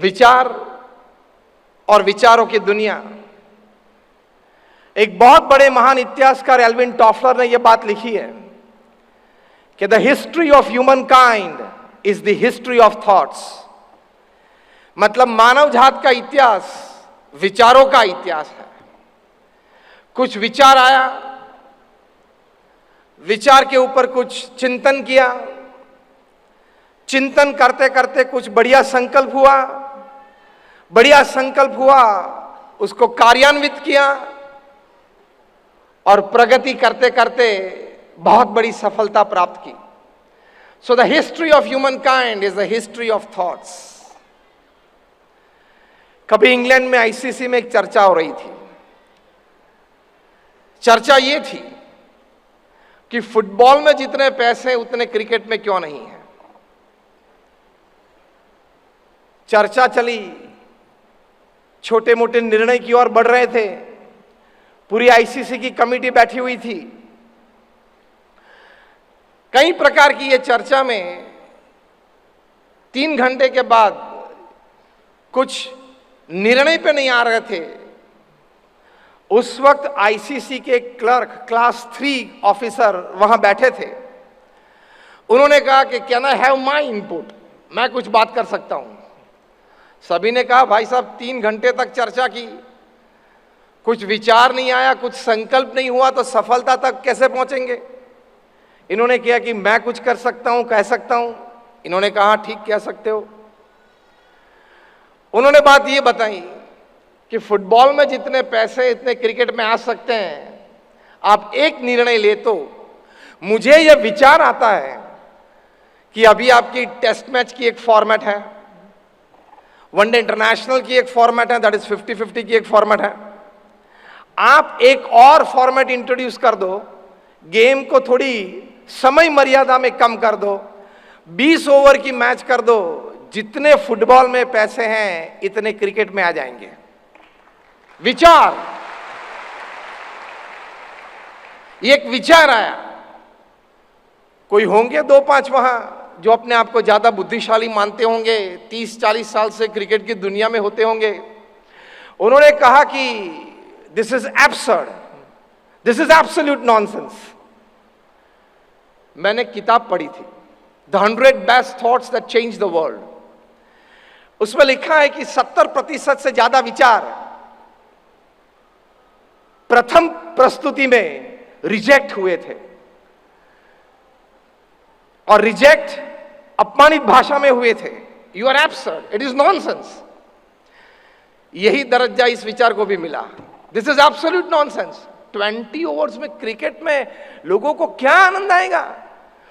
विचार और विचारों की दुनिया। एक बहुत बड़े महान इतिहासकार एल्विन टॉफलर ने यह बात लिखी है कि the history of human kind is the history of thoughts. मतलब मानव जात का इतिहास विचारों का इतिहास है। कुछ विचार आया, विचार के ऊपर कुछ चिंतन किया, चिंतन करते करते कुछ बढ़िया संकल्प हुआ, बढ़िया संकल्प हुआ, उसको कार्यान्वित किया और प्रगति करते करते बहुत बड़ी सफलता प्राप्त की। So the history of human kind is the history of thoughts. कभी इंग्लैंड में आईसीसी में एक चर्चा हो रही थी। चर्चा ये थी कि फुटबॉल में जितने पैसे उतने क्रिकेट में क्यों नहीं है। चर्चा चली, छोटे मोटे निर्णय की ओर बढ़ रहे थे। पूरी आईसीसी की कमेटी बैठी हुई थी। कई प्रकार की ये चर्चा में 3 घंटे के बाद कुछ निर्णय पे नहीं आ रहे थे। उस वक्त आईसीसी के क्लर्क, क्लास 3 ऑफिसर वहां बैठे थे। उन्होंने कहा कि can I have my input, मैं कुछ बात कर सकता हूं। सभी ने कहा भाई साहब 3 घंटे तक चर्चा की, कुछ विचार नहीं आया, कुछ संकल्प नहीं हुआ, तो सफलता तक कैसे पहुंचेंगे। इन्होंने किया कि मैं कुछ कर सकता हूं, कह सकता हूं। इन्होंने कहा ठीक, कह सकते हो। उन्होंने बात ये बताई कि फुटबॉल में जितने पैसे इतने क्रिकेट में आ सकते हैं। आप एक निर्णय ले तो मुझे यह विचार आता है कि अभी आपकी टेस्ट मैच की एक फॉर्मेट है, वनडे इंटरनेशनल की एक फॉर्मेट है, दैट इज 50-50 की एक फॉर्मेट है। आप एक और फॉर्मेट इंट्रोड्यूस कर दो, गेम को थोड़ी समय मर्यादा में कम कर दो, 20 ओवर की मैच कर दो। जितने फुटबॉल में पैसे हैं इतने क्रिकेट में आ जाएंगे। विचार, एक विचार आया। कोई होंगे 2-5 वहां जो अपने आप को ज्यादा बुद्धिशाली मानते होंगे, 30-40 साल से क्रिकेट की दुनिया में होते होंगे। उन्होंने कहा कि this is absurd, this is absolute nonsense. मैंने किताब पढ़ी थी, the 100 best thoughts that change the world. उसमें लिखा है कि 70% से ज्यादा विचार प्रथम प्रस्तुति में रिजेक्ट हुए थे, और रिजेक्ट अपमानित भाषा में हुए थे। You are absurd, it is nonsense. यही दर्जा इस विचार को भी मिला, this is absolute nonsense. 20 overs में क्रिकेट में लोगों को क्या आनंद आएगा।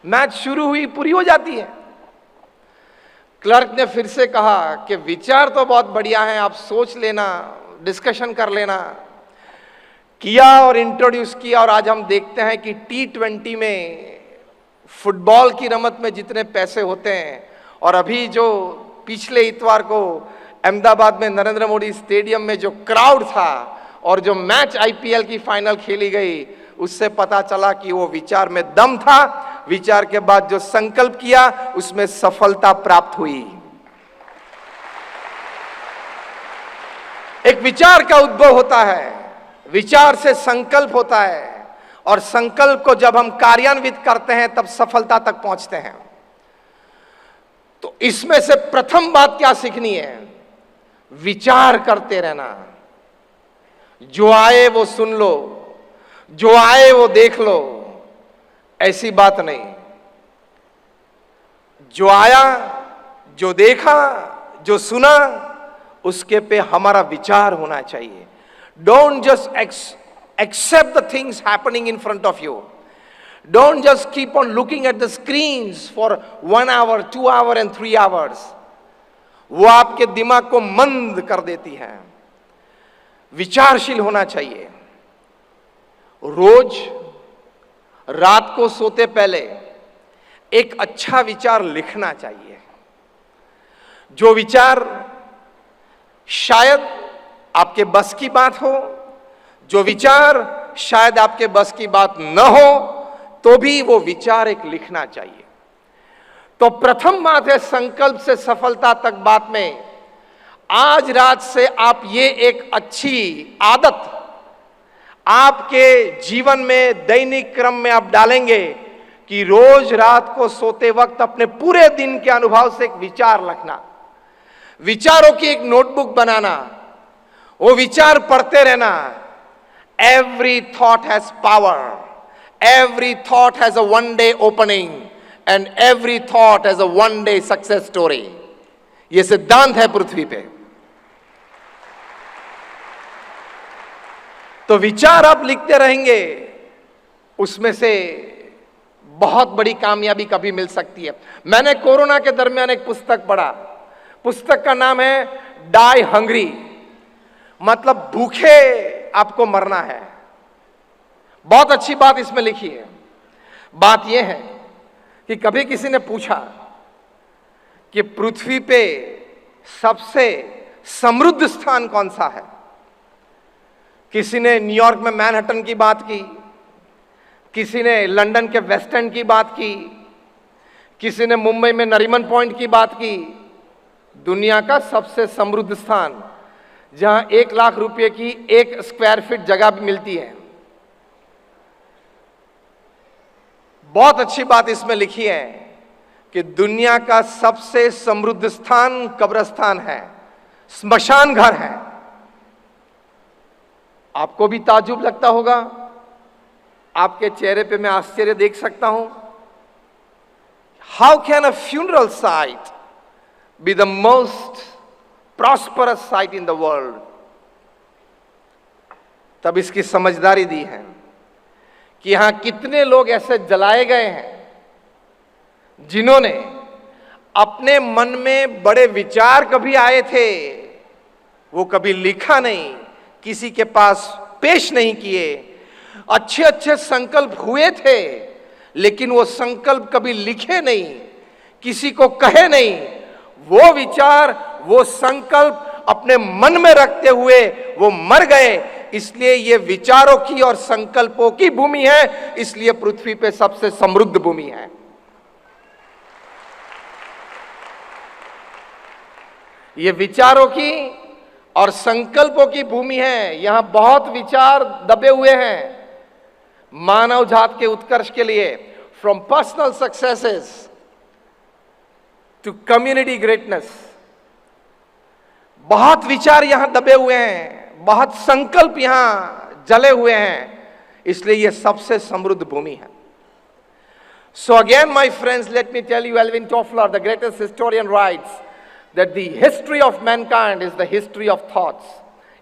मैच शुरू हुई, पूरी हो जाती है। क्लर्क ने फिर से कहा कि विचार तो बहुत बढ़िया है, आप सोच लेना, डिस्कशन कर लेना। किया और इंट्रोड्यूस किया, और आज हम देखते हैं कि T20 में फुटबॉल की रमत में जितने पैसे होते हैं, और अभी जो पिछले इतवार को अहमदाबाद में नरेंद्र मोदी स्टेडियम में जो क्राउड था और जो मैच आईपीएल की फाइनल खेली गई, उससे पता चला कि वो विचार में दम था। विचार के बाद जो संकल्प किया उसमें सफलता प्राप्त हुई। एक विचार का उद्भव होता है, विचार से संकल्प होता है, और संकल्प को जब हम कार्यान्वित करते हैं तब सफलता तक पहुंचते हैं। तो इसमें से प्रथम बात क्या सीखनी है? विचार करते रहना। जो आए वो सुन लो, जो आए वो देख लो, ऐसी बात नहीं। जो आया, जो देखा, जो सुना, उसके पे हमारा विचार होना चाहिए। Don't just accept the things happening in front of you. Don't just keep on looking at the screens for 1 hour, 2 hour and 3 hours. वो आपके दिमाग को मंद कर देती है। विचारशील होना चाहिए। रोज रात को सोते पहले एक अच्छा विचार लिखना चाहिए। जो विचार शायद आपके बस की बात हो, जो विचार शायद आपके बस की बात न हो, तो भी वो विचार एक लिखना चाहिए। तो प्रथम बात है संकल्प से सफलता तक बात में, आज रात से आप ये एक अच्छी आदत आपके जीवन में दैनिक क्रम में आप डालेंगे कि रोज रात को सोते वक्त अपने पूरे दिन के अनुभव से एक विचार लिखना, विचारों की एक नोटबुक बनाना, वो विचार पढ़ते रहना। Every thought has power, every thought has a one day opening and every thought has a one day success story. ये सिद्धांत है पृथ्वी पे। तो विचार आप लिखते रहेंगे, उसमें से बहुत बड़ी कामयाबी कभी मिल सकती है। मैंने कोरोना के दरमियान एक पुस्तक पढ़ा, पुस्तक का नाम है डाई हंग्री, मतलब भूखे आपको मरना है। बहुत अच्छी बात इसमें लिखी है। बात यह है कि कभी किसी ने पूछा कि पृथ्वी पे सबसे समृद्ध स्थान कौन सा है। किसी ने न्यूयॉर्क में मैनहट्टन की बात की, किसी ने लंदन के वेस्ट एंड की बात की, किसी ने मुंबई में नरीमन पॉइंट की बात की। दुनिया का सबसे समृद्ध स्थान जहां 1 लाख रुपए की 1 स्क्वायर फीट जगह भी मिलती है। बहुत अच्छी बात इसमें लिखी है कि दुनिया का सबसे समृद्ध स्थान कब्रिस्तान है, स्मशान घर है। आपको भी ताज्जुब लगता होगा, आपके चेहरे पे मैं आश्चर्य देख सकता हूं। How can a funeral site be the most prosperous site in the world? तब इसकी समझदारी दी है कि यहां कितने लोग ऐसे जलाए गए हैं जिन्होंने अपने मन में बड़े विचार कभी आए थे, वो कभी लिखा नहीं, किसी के पास पेश नहीं किए। अच्छे अच्छे संकल्प हुए थे, लेकिन वो संकल्प कभी लिखे नहीं, किसी को कहे नहीं। वो विचार, वो संकल्प अपने मन में रखते हुए वो मर गए। इसलिए ये विचारों की और संकल्पों की भूमि है, इसलिए पृथ्वी पे सबसे समृद्ध भूमि है। ये विचारों की और संकल्पों की भूमि है। यहां बहुत विचार दबे हुए हैं मानव जात के उत्कर्ष के लिए, from personal successes to community greatness. बहुत विचार यहां दबे हुए हैं, बहुत संकल्प यहां जले हुए हैं, इसलिए यह सबसे समृद्ध भूमि है। So again my friends, let me tell you, Alvin Toffler the greatest historian writes that the history of mankind is the history of thoughts।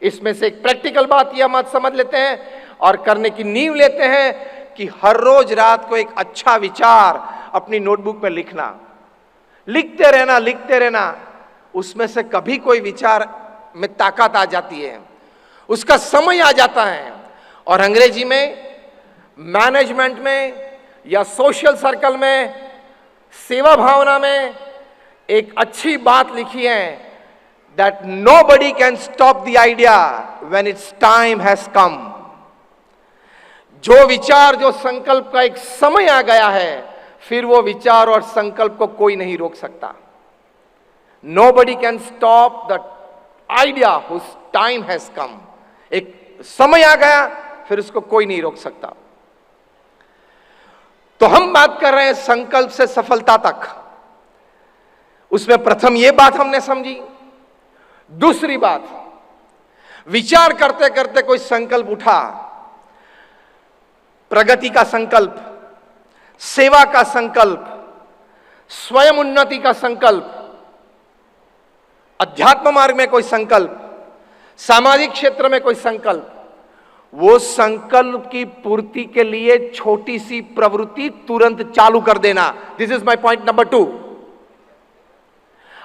इसमें से एक प्रैक्टिकल बात यह मत समझ लेते हैं और करने की नींव लेते हैं कि हर रोज रात को एक अच्छा विचार अपनी नोटबुक में लिखना, लिखते रहना, लिखते रहना। उसमें से कभी कोई विचार में ताकत आ जाती है, उसका समय आ जाता है। और अंग्रेजी में मैनेजमेंट में या सोशल सर्कल में, सेवा भावना में एक अच्छी बात लिखी है, that nobody can stop the idea when it's time has कम। जो विचार, जो संकल्प का एक समय आ गया है, फिर वो विचार और संकल्प को कोई नहीं रोक सकता। Nobody can stop the idea whose time has come. एक समय आ गया, फिर उसको कोई नहीं रोक सकता। तो हम बात कर रहे हैं संकल्प से सफलता तक। उसमें प्रथम यह बात हमने समझी। दूसरी बात, विचार करते करते कोई संकल्प उठा, प्रगति का संकल्प, सेवा का संकल्प, स्वयं उन्नति का संकल्प, अध्यात्म मार्ग में कोई संकल्प, सामाजिक क्षेत्र में कोई संकल्प। वो संकल्प की पूर्ति के लिए छोटी सी प्रवृत्ति तुरंत चालू कर देना। This is my point number 2।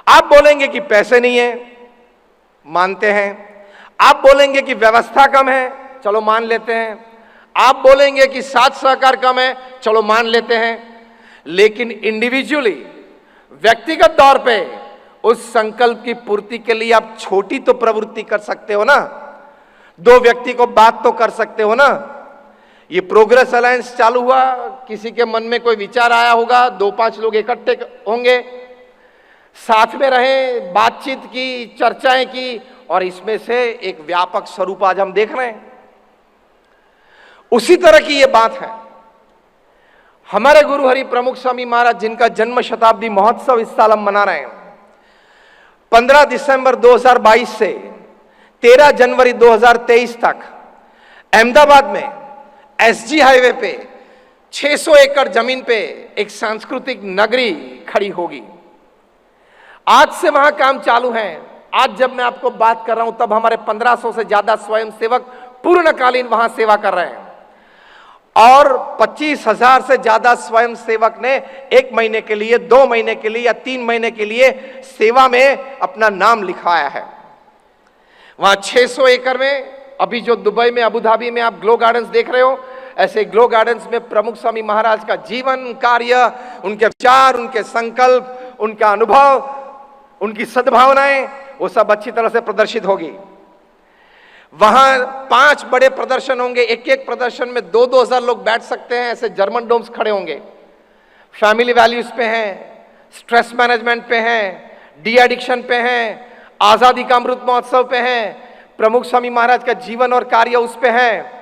आप बोलेंगे कि पैसे नहीं है, मानते हैं। आप बोलेंगे कि व्यवस्था कम है, चलो मान लेते हैं। आप बोलेंगे कि साथ सहकार कम है, चलो मान लेते हैं। लेकिन इंडिविजुअली, व्यक्तिगत तौर पे उस संकल्प की पूर्ति के लिए आप छोटी तो प्रवृत्ति कर सकते हो ना। 2 व्यक्ति को बात तो कर सकते हो ना। ये प्रोग्रेस अलायंस चालू हुआ, किसी के मन में कोई विचार आया होगा, 2-5 लोग इकट्ठे होंगे, साथ में रहे, बातचीत की, चर्चाएं की, और इसमें से एक व्यापक स्वरूप आज हम देख रहे हैं। उसी तरह की ये बात है। हमारे गुरु हरि प्रमुख स्वामी महाराज, जिनका जन्म शताब्दी महोत्सव इस साल हम मना रहे हैं, 15 दिसंबर 2022 से 13 जनवरी 2023 तक अहमदाबाद में एसजी हाईवे पे 600 एकड़ जमीन पे एक सांस्कृतिक नगरी खड़ी होगी। आज से वहां काम चालू है। आज जब मैं आपको बात कर रहा हूं तब हमारे 1500 से ज्यादा स्वयंसेवक पूर्णकालीन वहां सेवा कर रहे हैं, और 25,000 से ज्यादा स्वयंसेवक ने 1 महीने के लिए, 2 महीने के लिए या 3 महीने के लिए सेवा में अपना नाम लिखवाया है। वहां 600 एकड़ में, अभी जो दुबई में, अबू धाबी में आप ग्लो गार्डन्स देख रहे हो, ऐसे ग्लो गार्डन्स में प्रमुख स्वामी महाराज का जीवन कार्य, उनके विचार, उनके संकल्प, उनका अनुभव, उनकी सद्भावनाएं, वो सब अच्छी तरह से प्रदर्शित होगी। वहां 5 बड़े प्रदर्शन होंगे। एक एक प्रदर्शन में 2-2 हजार लोग बैठ सकते हैं। ऐसे जर्मन डोम्स खड़े होंगे। फैमिली वैल्यूज पे हैं, स्ट्रेस मैनेजमेंट पे हैं, डी एडिक्शन पे हैं, आजादी का अमृत महोत्सव पे हैं, प्रमुख स्वामी महाराज का जीवन और कार्य उस पे है।